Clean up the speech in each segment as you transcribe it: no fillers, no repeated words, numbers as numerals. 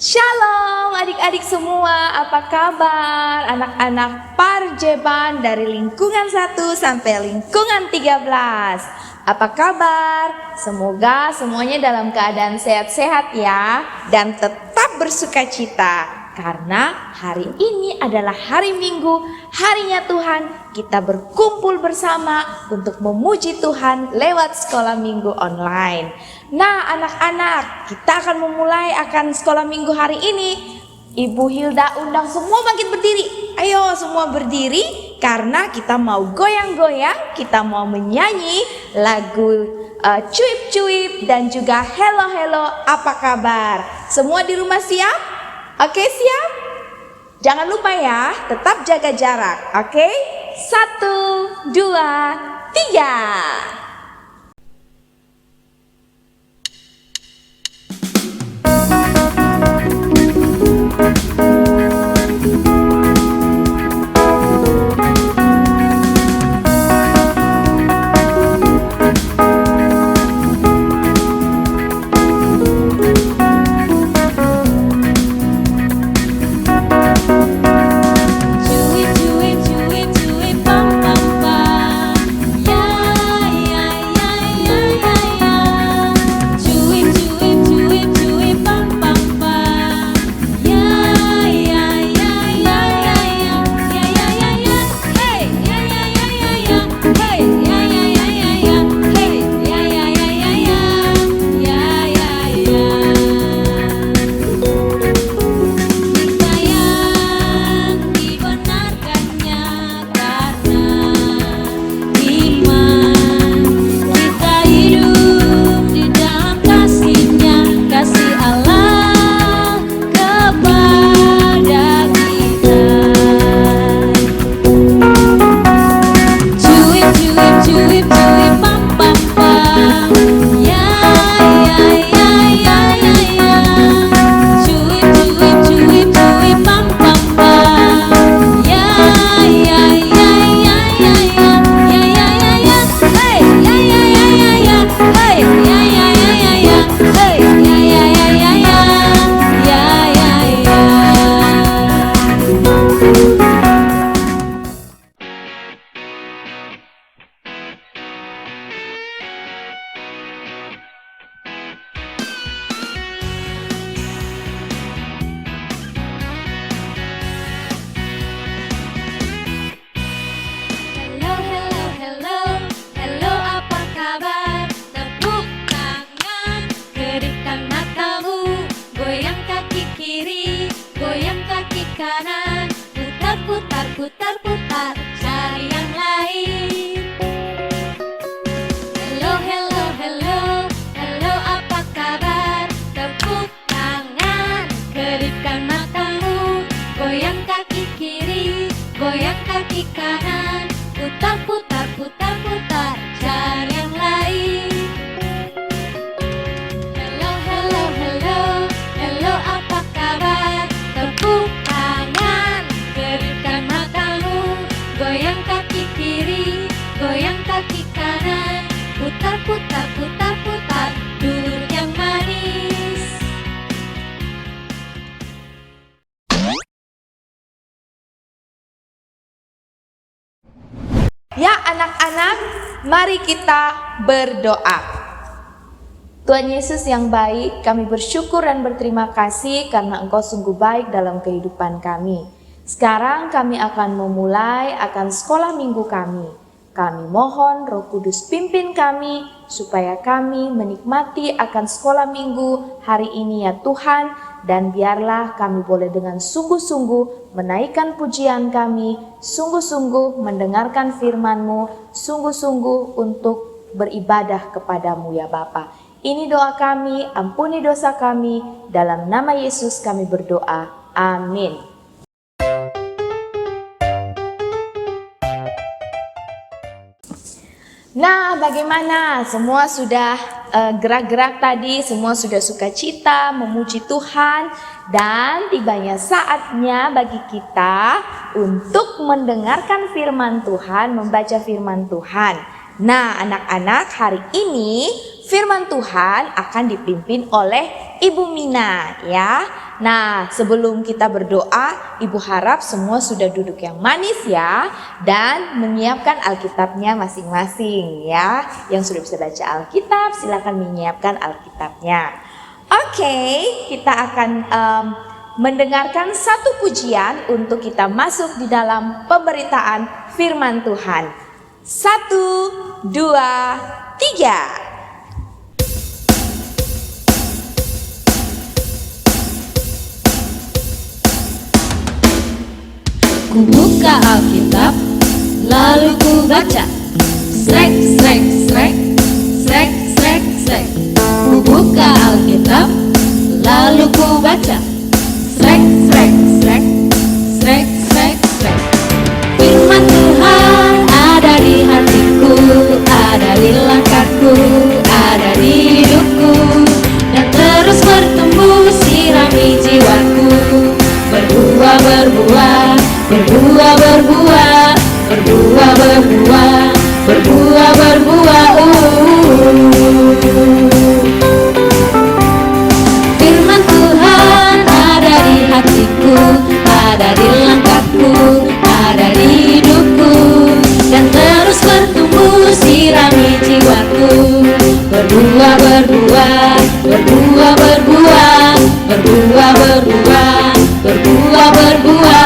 Shalom adik-adik semua, apa kabar? Anak-anak Parjeban dari lingkungan 1 sampai lingkungan 13. Apa kabar? Semoga semuanya dalam keadaan sehat-sehat ya, dan tetap bersukacita. Karena hari ini adalah hari Minggu, harinya Tuhan. Kita berkumpul bersama untuk memuji Tuhan lewat sekolah minggu online. Nah anak-anak, kita akan memulai sekolah minggu hari ini. Ibu Hilda undang semua bangkit berdiri. Ayo semua berdiri, karena kita mau goyang-goyang, kita mau menyanyi lagu cuip-cuip dan juga hello-hello apa kabar. Semua di rumah siap? Oke, siap? Jangan lupa ya, tetap jaga jarak. Oke? 1, 2, 3. Putar, cari yang lain. Hello, hello, hello, hello, apa kabar? Tepuk tangan, kedipkan matamu, goyang kaki kiri, goyang kaki kanan, putar, putar, putar, putar, cari yang lain. Hello, hello, hello, hello, apa kabar? Tepuk tangan, kedipkan matamu, goyang kaki kiri, goyang kaki kanan, putar, putar, putar, putar, duduk yang manis. Ya anak-anak, mari kita berdoa. Tuhan Yesus yang baik, kami bersyukur dan berterima kasih karena Engkau sungguh baik dalam kehidupan kami. Sekarang kami akan memulai sekolah minggu kami. Kami mohon Roh Kudus pimpin kami supaya kami menikmati sekolah minggu hari ini ya Tuhan. Dan biarlah kami boleh dengan sungguh-sungguh menaikkan pujian kami, sungguh-sungguh mendengarkan firman-Mu, sungguh-sungguh untuk beribadah kepadamu ya Bapa. Ini doa kami, ampuni dosa kami, dalam nama Yesus kami berdoa. Amin. Nah, bagaimana? Semua sudah gerak-gerak tadi, semua sudah sukacita, memuji Tuhan, dan tibanya saatnya bagi kita untuk mendengarkan firman Tuhan, membaca firman Tuhan. Nah, anak-anak, hari ini firman Tuhan akan dipimpin oleh Ibu Mina ya. Nah, sebelum kita berdoa, Ibu harap semua sudah duduk yang manis ya dan menyiapkan Alkitabnya masing-masing ya. Yang sudah bisa baca Alkitab, silakan menyiapkan Alkitabnya. Oke, kita akan mendengarkan satu pujian untuk kita masuk di dalam pemberitaan firman Tuhan. 1, 2, 3. Ku buka Alkitab, lalu ku baca. Srek, srek, srek, srek, srek, srek. Ku buka Alkitab, lalu ku baca. Srek, srek, srek, srek, srek, srek. Firman Tuhan ada di hatiku, ada di langkahku, ada di hidupku, dan terus bertumbuh sirami jiwaku. Berbuah, berbuah, berbuah, berbuah, berbuah, berbuah, berbuah, berbuah. Firman Tuhan ada di hatiku, ada di langkahku, ada di hidupku, dan terus bertumbuh sirami jiwaku. Berbuah, berbuah, berbuah, berbuah, berbuah, berbuah, berbuah, berbuah.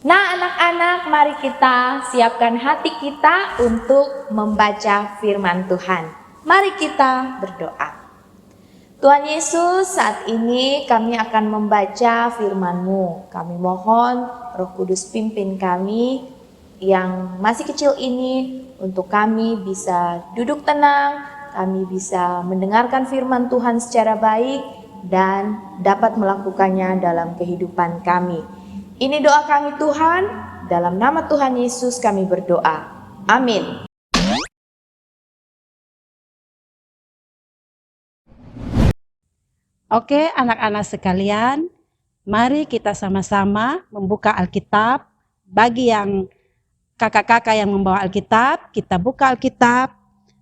Nah, anak-anak, mari kita siapkan hati kita untuk membaca firman Tuhan. Mari kita berdoa. Tuhan Yesus, saat ini kami akan membaca firman-Mu. Kami mohon Roh Kudus pimpin kami yang masih kecil ini untuk kami bisa duduk tenang, kami bisa mendengarkan firman Tuhan secara baik dan dapat melakukannya dalam kehidupan kami. Ini doa kami Tuhan, dalam nama Tuhan Yesus kami berdoa. Amin. Oke, anak-anak sekalian, mari kita sama-sama membuka Alkitab. Bagi yang kakak-kakak yang membawa Alkitab, kita buka Alkitab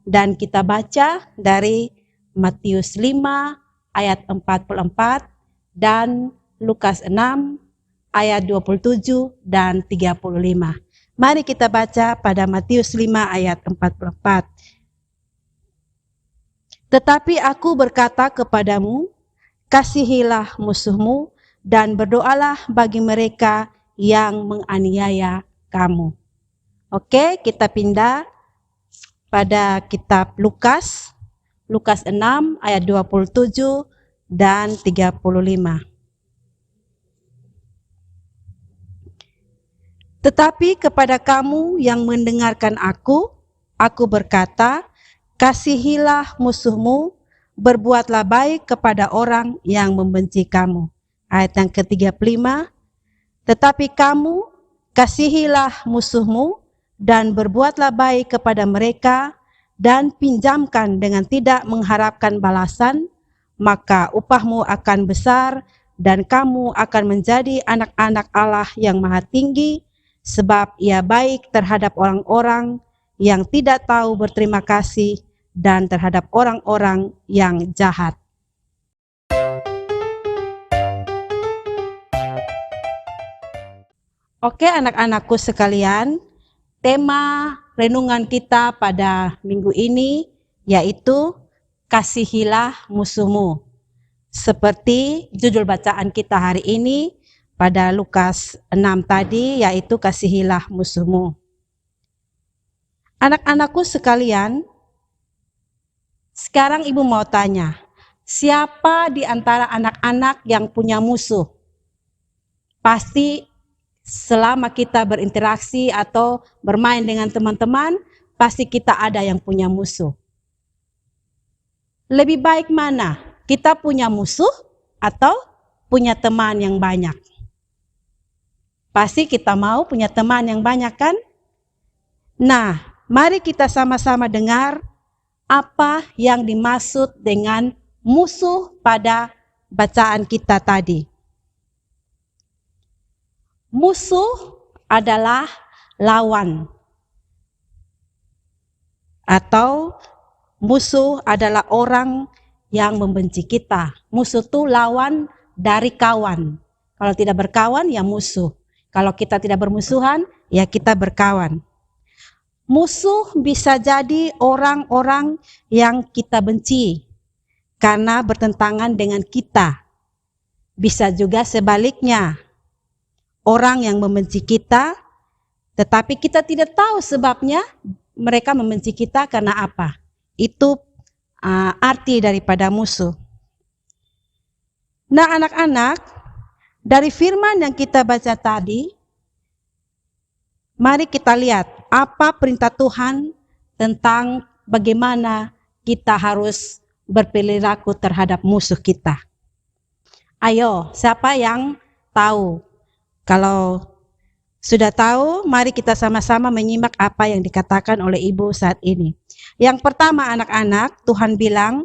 dan kita baca dari Matius 5 ayat 44 dan Lukas 6 ayat 27 dan 35. Mari kita baca pada Matius 5 ayat 44. Tetapi aku berkata kepadamu, kasihilah musuhmu dan berdoalah bagi mereka yang menganiaya kamu. Oke, kita pindah pada kitab Lukas. Lukas 6 ayat 27 dan 35. Tetapi kepada kamu yang mendengarkan aku berkata, kasihilah musuhmu, berbuatlah baik kepada orang yang membenci kamu. Ayat yang ke-35, tetapi kamu kasihilah musuhmu dan berbuatlah baik kepada mereka dan pinjamkan dengan tidak mengharapkan balasan, maka upahmu akan besar dan kamu akan menjadi anak-anak Allah yang Maha Tinggi, sebab ia baik terhadap orang-orang yang tidak tahu berterima kasih dan terhadap orang-orang yang jahat. Oke, anak-anakku sekalian, tema renungan kita pada minggu ini yaitu kasihilah musuhmu. Seperti judul bacaan kita hari ini pada Lukas 6 tadi, yaitu kasihilah musuhmu. Anak-anakku sekalian, sekarang ibu mau tanya, siapa di antara anak-anak yang punya musuh? Pasti selama kita berinteraksi atau bermain dengan teman-teman, pasti kita ada yang punya musuh. Lebih baik mana? Kita punya musuh atau punya teman yang banyak? Pasti kita mau punya teman yang banyak kan? Nah, mari kita sama-sama dengar apa yang dimaksud dengan musuh pada bacaan kita tadi. Musuh adalah lawan, atau musuh adalah orang yang membenci kita. Musuh itu lawan dari kawan. Kalau tidak berkawan, ya musuh. Kalau kita tidak bermusuhan, ya kita berkawan. Musuh bisa jadi orang-orang yang kita benci karena bertentangan dengan kita. Bisa juga sebaliknya, orang yang membenci kita, tetapi kita tidak tahu sebabnya mereka membenci kita karena apa. Itu arti daripada musuh. Nah, anak-anak, dari firman yang kita baca tadi, mari kita lihat apa perintah Tuhan tentang bagaimana kita harus berperilaku terhadap musuh kita. Ayo, siapa yang tahu? Kalau sudah tahu, mari kita sama-sama menyimak apa yang dikatakan oleh Ibu saat ini. Yang pertama, anak-anak, Tuhan bilang,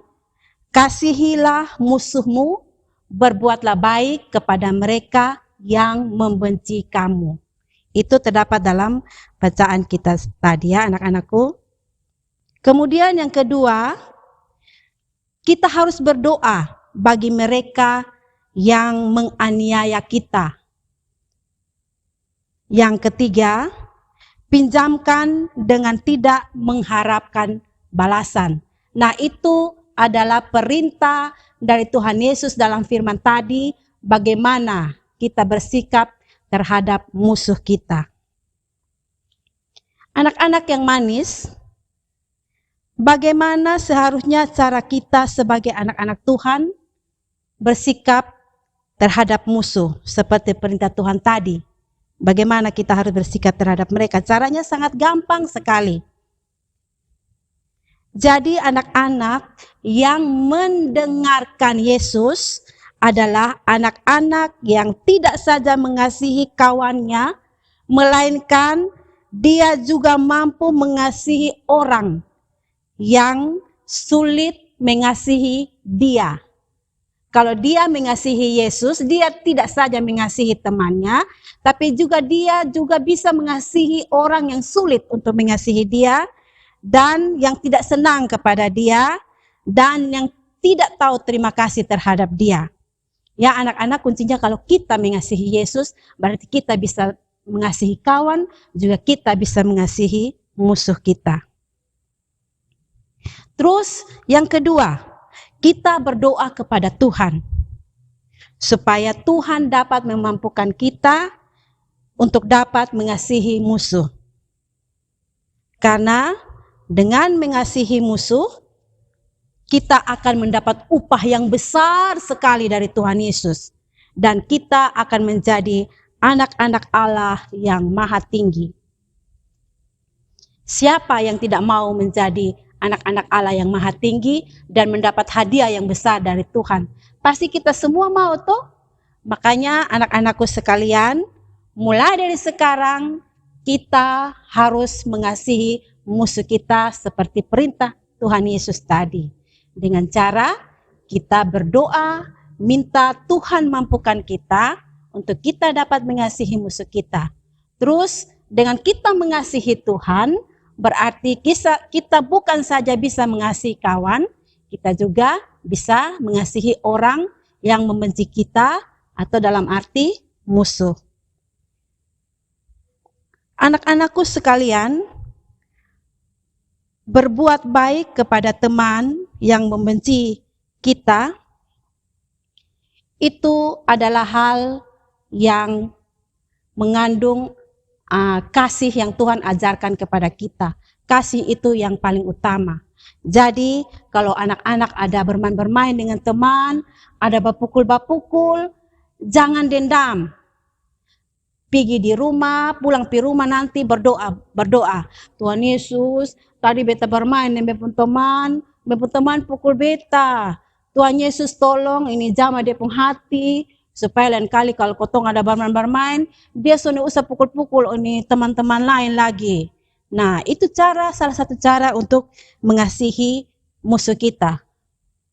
kasihilah musuhmu, berbuatlah baik kepada mereka yang membenci kamu. Itu terdapat dalam bacaan kita tadi ya anak-anakku. Kemudian yang kedua, kita harus berdoa bagi mereka yang menganiaya kita. Yang ketiga, pinjamkan dengan tidak mengharapkan balasan. Nah, itu adalah perintah dari Tuhan Yesus dalam firman tadi, bagaimana kita bersikap terhadap musuh kita. Anak-anak yang manis, bagaimana seharusnya cara kita sebagai anak-anak Tuhan bersikap terhadap musuh seperti perintah Tuhan tadi? Bagaimana kita harus bersikap terhadap mereka? Caranya sangat gampang sekali. Jadi anak-anak yang mendengarkan Yesus adalah anak-anak yang tidak saja mengasihi kawannya, melainkan dia juga mampu mengasihi orang yang sulit mengasihi dia. Kalau dia mengasihi Yesus, dia tidak saja mengasihi temannya, tapi dia juga bisa mengasihi orang yang sulit untuk mengasihi dia, dan yang tidak senang kepada dia, dan yang tidak tahu terima kasih terhadap dia. Ya anak-anak, kuncinya kalau kita mengasihi Yesus, berarti kita bisa mengasihi kawan, juga kita bisa mengasihi musuh kita. Terus yang kedua, kita berdoa kepada Tuhan, supaya Tuhan dapat memampukan kita untuk dapat mengasihi musuh. Karena dengan mengasihi musuh, kita akan mendapat upah yang besar sekali dari Tuhan Yesus. Dan kita akan menjadi anak-anak Allah yang maha tinggi. Siapa yang tidak mau menjadi anak-anak Allah yang maha tinggi dan mendapat hadiah yang besar dari Tuhan? Pasti kita semua mau toh? Makanya anak-anakku sekalian, mulai dari sekarang kita harus mengasihi musuh kita seperti perintah Tuhan Yesus tadi. Dengan cara kita berdoa, minta Tuhan mampukan kita untuk kita dapat mengasihi musuh kita. Terus dengan kita mengasihi Tuhan, berarti kita bukan saja bisa mengasihi kawan, kita juga bisa mengasihi orang yang membenci kita atau dalam arti musuh. Anak-anakku sekalian, berbuat baik kepada teman yang membenci kita, itu adalah hal yang mengandung kasih yang Tuhan ajarkan kepada kita. Kasih itu yang paling utama. Jadi kalau anak-anak ada bermain-bermain dengan teman, ada bapukul-bapukul, jangan dendam. Pergi di rumah, pulang di rumah nanti berdoa. Tuhan Yesus, tadi beta bermain dengan teman pukul beta. Tuhan Yesus tolong ini jama dia pun hati, supaya lain kali kalau kotong ada bermain, dia soalnya usah pukul-pukul ini teman-teman lain lagi. Nah, itu salah satu cara untuk mengasihi musuh kita.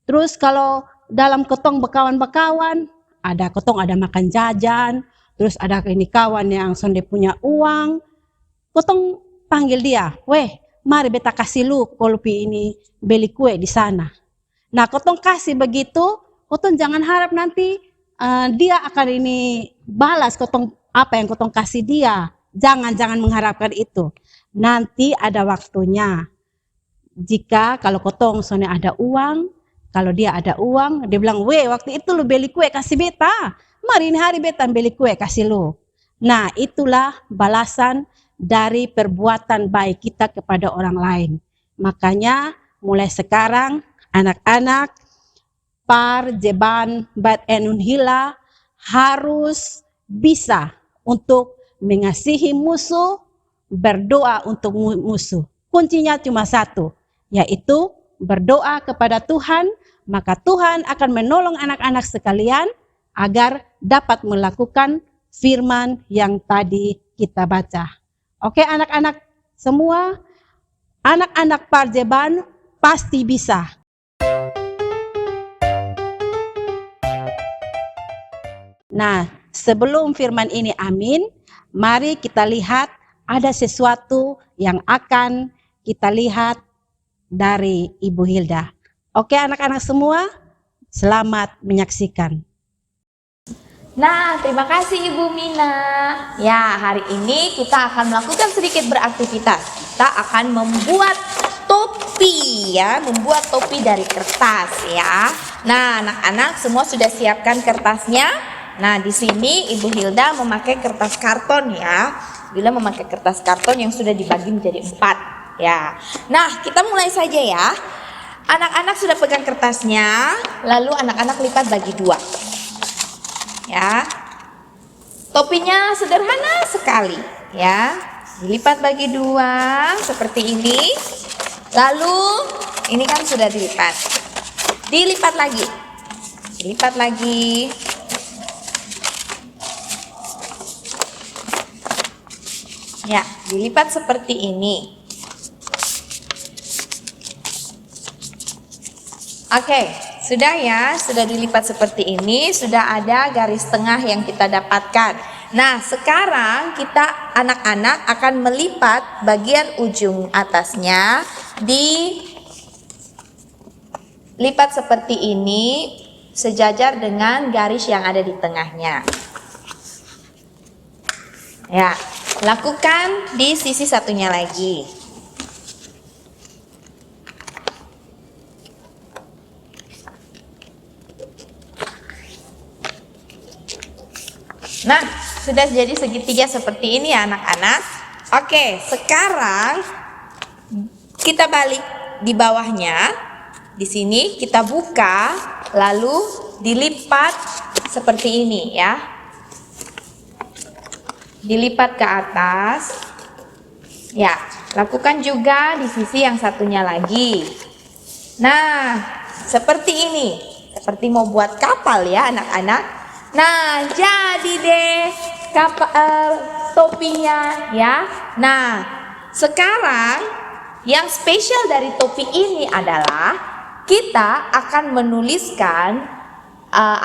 Terus kalau dalam ketong bekawan-bekawan, ada makan jajan, terus ada ini kawan yang sonde punya uang, ketong panggil dia, weh, mari beta kasih lu kalau ini beli kue di sana. Nah, ketong kasih begitu, ketong jangan harap nanti dia akan ini balas ketong apa yang ketong kasih dia. Jangan mengharapkan itu. Nanti ada waktunya. Jika kalau ketong soalnya ada uang, kalau dia ada uang, dia bilang, weh waktu itu lu beli kue kasih beta. Mari ini hari beta beli kue kasih lu. Nah, itulah balasan dari perbuatan baik kita kepada orang lain. Makanya mulai sekarang anak-anak Parjeban Bat Enun Hila harus bisa untuk mengasihi musuh, berdoa untuk musuh. Kuncinya cuma satu, yaitu berdoa kepada Tuhan, maka Tuhan akan menolong anak-anak sekalian agar dapat melakukan firman yang tadi kita baca. Oke anak-anak semua, anak-anak Parjeban pasti bisa. Nah, sebelum firman ini amin, mari kita lihat ada sesuatu yang akan kita lihat dari Ibu Hilda. Oke anak-anak semua, selamat menyaksikan. Nah, terima kasih Ibu Mina. Ya, hari ini kita akan melakukan sedikit beraktivitas. Kita akan membuat topi ya, membuat topi dari kertas ya. Nah, anak-anak semua sudah siapkan kertasnya. Nah, di sini Ibu Hilda memakai kertas karton ya. Bila memakai kertas karton yang sudah dibagi menjadi 4 ya. Nah, kita mulai saja ya. Anak-anak sudah pegang kertasnya, lalu anak-anak lipat bagi 2. Ya. Topinya sederhana sekali ya. Dilipat bagi 2 seperti ini. Lalu ini kan sudah dilipat. Dilipat lagi. Dilipat lagi. Ya, dilipat seperti ini. Oke, sudah ya, sudah dilipat seperti ini, sudah ada garis tengah yang kita dapatkan. Nah, sekarang kita anak-anak akan melipat bagian ujung atasnya, dilipat seperti ini, sejajar dengan garis yang ada di tengahnya. Ya, lakukan di sisi satunya lagi. Nah, sudah jadi segitiga seperti ini ya anak-anak. Oke, sekarang kita balik di bawahnya. Di sini kita buka, lalu dilipat seperti ini ya. Dilipat ke atas. Ya, lakukan juga di sisi yang satunya lagi. Nah, seperti ini. Seperti mau buat kapal ya anak-anak. Nah, jadi deh topinya ya. Nah, sekarang yang spesial dari topi ini adalah kita akan menuliskan,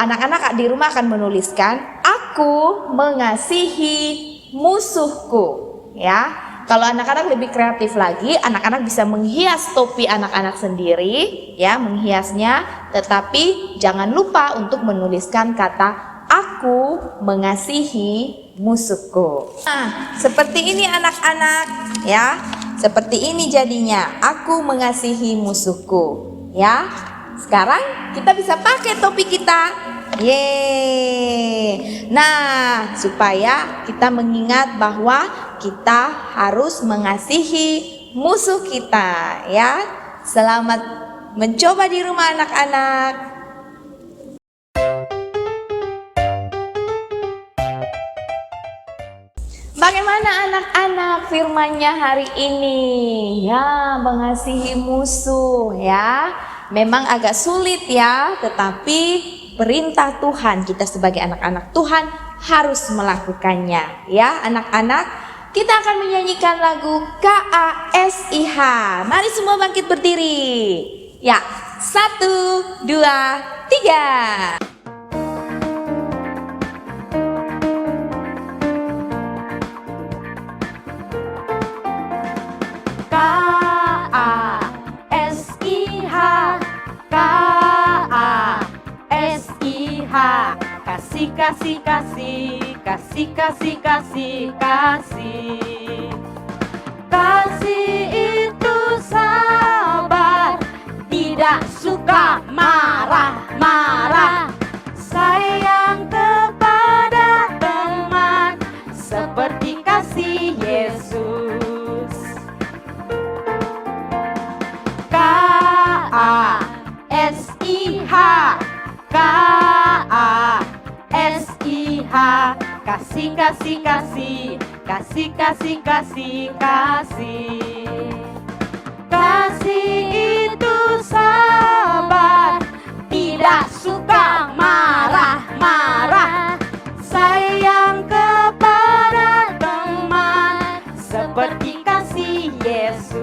anak-anak di rumah akan menuliskan, aku mengasihi musuhku ya. Kalau anak-anak lebih kreatif lagi, anak-anak bisa menghias topi anak-anak sendiri ya, menghiasnya, tetapi jangan lupa untuk menuliskan kata aku mengasihi musuhku. Nah, seperti ini anak-anak ya. Seperti ini jadinya, aku mengasihi musuhku ya. Sekarang kita bisa pakai topi kita. Yeay. Nah, supaya kita mengingat bahwa kita harus mengasihi musuh kita ya. Selamat mencoba di rumah anak-anak. Bagaimana anak-anak firmannya hari ini? Ya, mengasihi musuh ya. Memang agak sulit ya, tetapi perintah Tuhan, kita sebagai anak-anak Tuhan harus melakukannya ya anak-anak. Kita akan menyanyikan lagu KASIH. Mari semua bangkit berdiri. Ya. 1, 2, 3. K-A-S-I-H, K-A-S-I-H. Kasih, kasih, kasih, kasih, kasih, kasih, kasih. Kasih itu sabar, tidak suka marah-marah. Sayang kepada teman, seperti kasih Yesus. K-A-S-I-H, K-A-S-I-H. Kasih, kasih, kasih, kasih, kasih, kasih, kasih. Kasih itu sabar, tidak suka marah-marah. Sayang kepada teman, seperti kasih Yesus.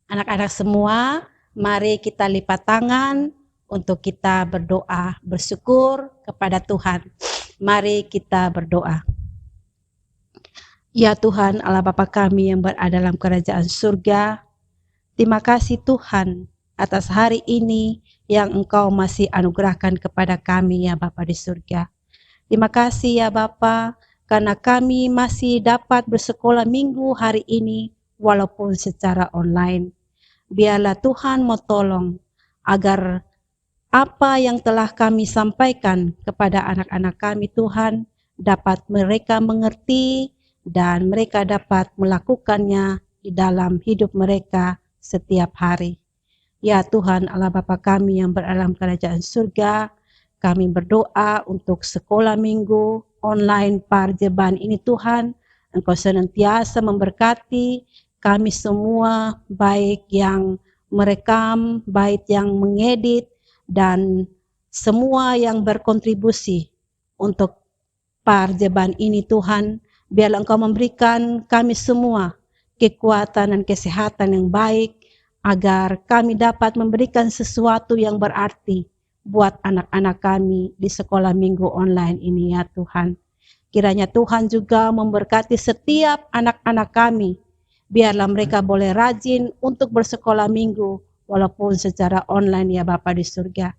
Anak-anak semua, mari kita lipat tangan untuk kita berdoa, bersyukur kepada Tuhan. Mari kita berdoa. Ya Tuhan, Allah Bapa kami yang berada dalam kerajaan surga, terima kasih Tuhan atas hari ini yang Engkau masih anugerahkan kepada kami ya Bapa di surga. Terima kasih ya Bapa, karena kami masih dapat bersekolah minggu hari ini walaupun secara online. Biarlah Tuhan mau tolong agar apa yang telah kami sampaikan kepada anak-anak kami Tuhan dapat mereka mengerti dan mereka dapat melakukannya di dalam hidup mereka setiap hari. Ya Tuhan Allah Bapa kami yang berada dalam kerajaan surga, kami berdoa untuk sekolah minggu online Parjeban ini Tuhan, Engkau senantiasa memberkati kami semua, baik yang merekam, baik yang mengedit, dan semua yang berkontribusi untuk Parjeban ini Tuhan. Biarlah Engkau memberikan kami semua kekuatan dan kesehatan yang baik, agar kami dapat memberikan sesuatu yang berarti buat anak-anak kami di sekolah minggu online ini ya Tuhan. Kiranya Tuhan juga memberkati setiap anak-anak kami. Biarlah mereka boleh rajin untuk bersekolah minggu walaupun secara online ya Bapa di surga.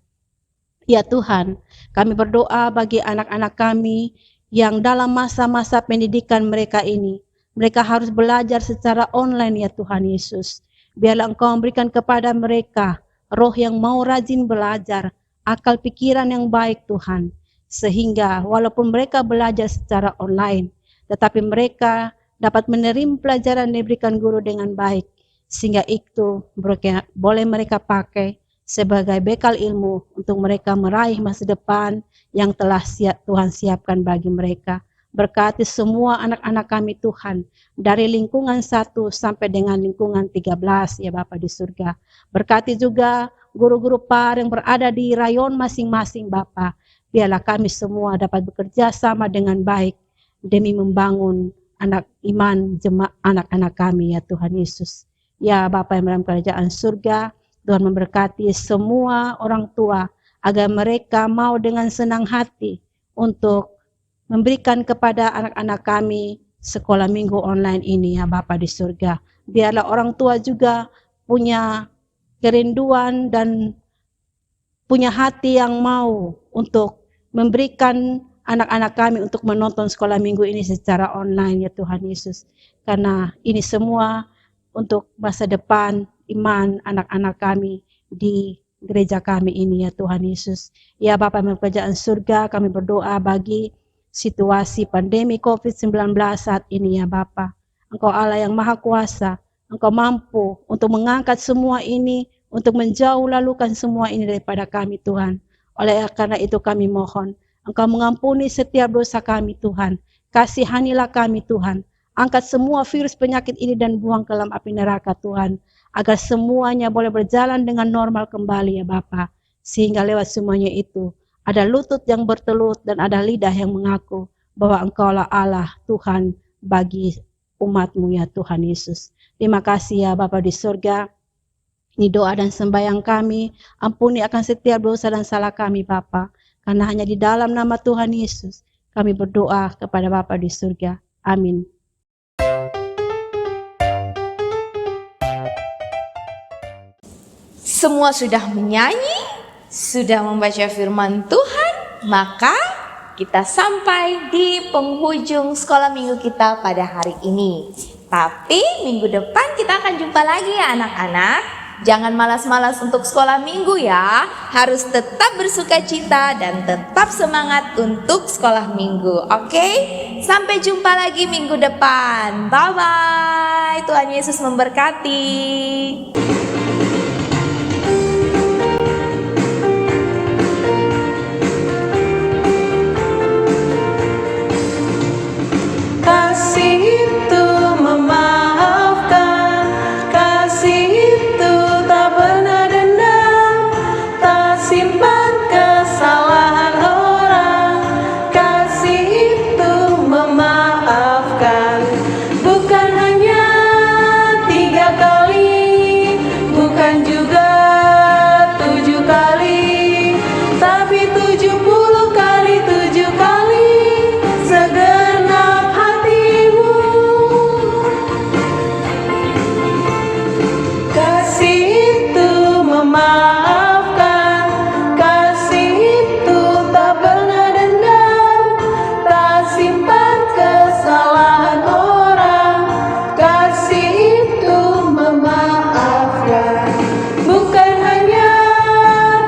Ya Tuhan, kami berdoa bagi anak-anak kami yang dalam masa-masa pendidikan mereka ini. Mereka harus belajar secara online ya Tuhan Yesus. Biarlah Engkau memberikan kepada mereka roh yang mau rajin belajar, akal pikiran yang baik Tuhan. Sehingga walaupun mereka belajar secara online, tetapi mereka dapat menerima pelajaran yang diberikan guru dengan baik, sehingga itu boleh mereka pakai sebagai bekal ilmu untuk mereka meraih masa depan yang telah Tuhan siapkan bagi mereka. Berkati semua anak-anak kami Tuhan, dari lingkungan 1 sampai dengan lingkungan 13 ya Bapa di surga. Berkati juga guru-guru PAR yang berada di rayon masing-masing Bapa. Biarlah kami semua dapat bekerja sama dengan baik demi membangun anak iman anak-anak kami ya Tuhan Yesus. Ya Bapa yang dalam kerajaan surga, Tuhan memberkati semua orang tua agar mereka mau dengan senang hati untuk memberikan kepada anak-anak kami sekolah minggu online ini ya Bapa di surga. Biarlah orang tua juga punya kerinduan dan punya hati yang mau untuk memberikan anak-anak kami untuk menonton sekolah minggu ini secara online ya Tuhan Yesus. Karena ini semua untuk masa depan iman anak-anak kami di gereja kami ini ya Tuhan Yesus. Ya Bapa yang kerajaan surga, kami berdoa bagi situasi pandemi COVID-19 saat ini ya Bapa. Engkau Allah yang maha kuasa, Engkau mampu untuk mengangkat semua ini, untuk menjauh lalukan semua ini daripada kami Tuhan. Oleh karena itu kami mohon, Engkau mengampuni setiap dosa kami Tuhan. Kasihanilah kami Tuhan. Angkat semua virus penyakit ini dan buang ke dalam api neraka Tuhan. Agar semuanya boleh berjalan dengan normal kembali ya Bapa. Sehingga lewat semuanya itu ada lutut yang bertelut dan ada lidah yang mengaku bahwa Engkaulah Allah Tuhan bagi umat-Mu ya Tuhan Yesus. Terima kasih ya Bapa di surga. Ini doa dan sembahyang kami, ampuni akan setiap dosa dan salah kami Bapa. Karena hanya di dalam nama Tuhan Yesus kami berdoa kepada Bapa di surga. Amin. Semua sudah menyanyi, sudah membaca firman Tuhan, maka kita sampai di penghujung sekolah minggu kita pada hari ini. Tapi minggu depan kita akan jumpa lagi ya anak-anak. Jangan malas-malas untuk sekolah minggu ya. Harus tetap bersuka cita dan tetap semangat untuk sekolah minggu. Oke? Sampai jumpa lagi minggu depan. Bye-bye. Tuhan Yesus memberkati. Kasih itu memaafkan, kasih itu tak pernah dendam, tak simpan kesalahan orang. Kasih itu memaafkan, bukan hanya 3 kali, bukan juga 7 kali, tapi 70 kali 7 kali. Segenap hatimu, kasih itu memaafkan, kasih itu tak pernah dendam, tak simpan kesalahan orang. Kasih itu memaafkan, bukan hanya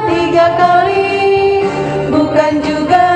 3 kali, bukan juga